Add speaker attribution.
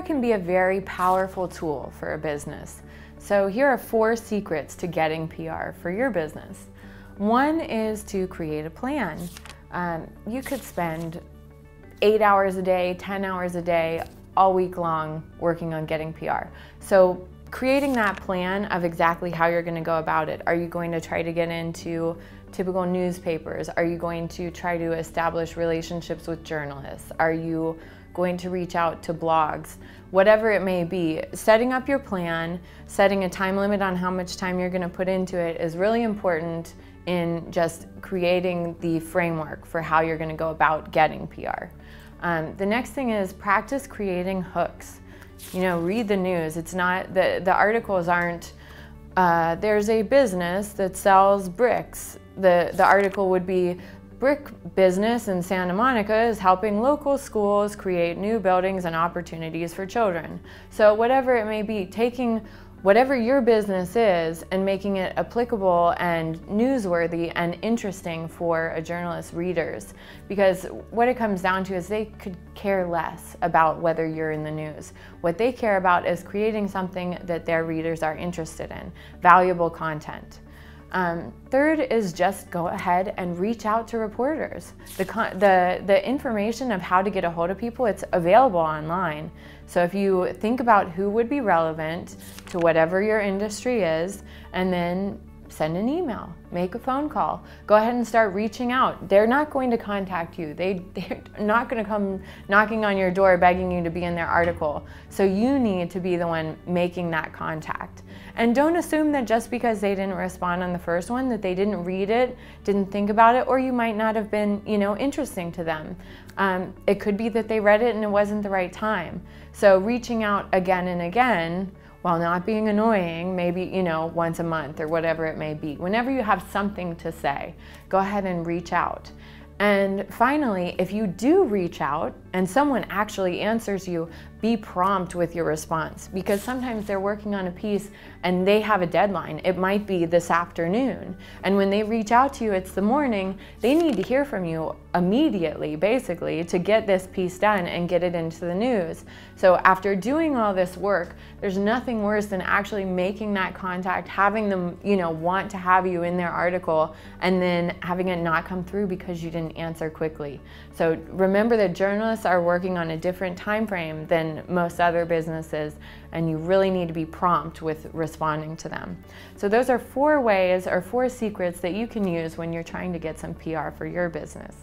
Speaker 1: can be a very powerful tool for a business. So here are 4 secrets to getting PR for your business. One is to create a plan. You could spend 8 hours a day, 10 hours a day, all week long working on getting PR. So creating that plan of exactly how you're going to go about it. Are you going to try to get into typical newspapers? Are you going to try to establish relationships with journalists? Are you going to reach out to blogs? Whatever it may be, setting up your plan, setting a time limit on how much time you're going to put into it is really important in just creating the framework for how you're going to go about getting PR. The next thing is practice creating hooks. You know, read the news. It's not, the articles aren't, there's a business that sells bricks. The article would be, brick business in Santa Monica is helping local schools create new buildings and opportunities for children. So whatever it may be, taking whatever your business is and making it applicable and newsworthy and interesting for a journalist's readers. Because what it comes down to is they could care less about whether you're in the news. What they care about is creating something that their readers are interested in, valuable content. Third is just go ahead and reach out to reporters. The information of how to get a hold of people, it's available online. So if you think about who would be relevant to whatever your industry is, and then send an email, make a phone call, go ahead and start reaching out. They're not going to contact you. They're not going to come knocking on your door begging you to be in their article. So you need to be the one making that contact. And don't assume that just because they didn't respond on the first one that they didn't read it, didn't think about it, or you might not have been, interesting to them. It could be that they read it and it wasn't the right time. So reaching out again and again, while not being annoying, maybe, once a month or whatever it may be. Whenever you have something to say, go ahead and reach out. And finally, if you do reach out and someone actually answers you, be prompt with your response, because sometimes they're working on a piece and they have a deadline. It might be this afternoon. And when they reach out to you, it's the morning. They need to hear from you immediately, basically, to get this piece done and get it into the news. So after doing all this work, there's nothing worse than actually making that contact, having them, want to have you in their article, and then having it not come through because you didn't answer quickly. So remember that journalists are working on a different time frame than most other businesses, and you really need to be prompt with responding to them. So those are 4 ways or 4 secrets that you can use when you're trying to get some PR for your business.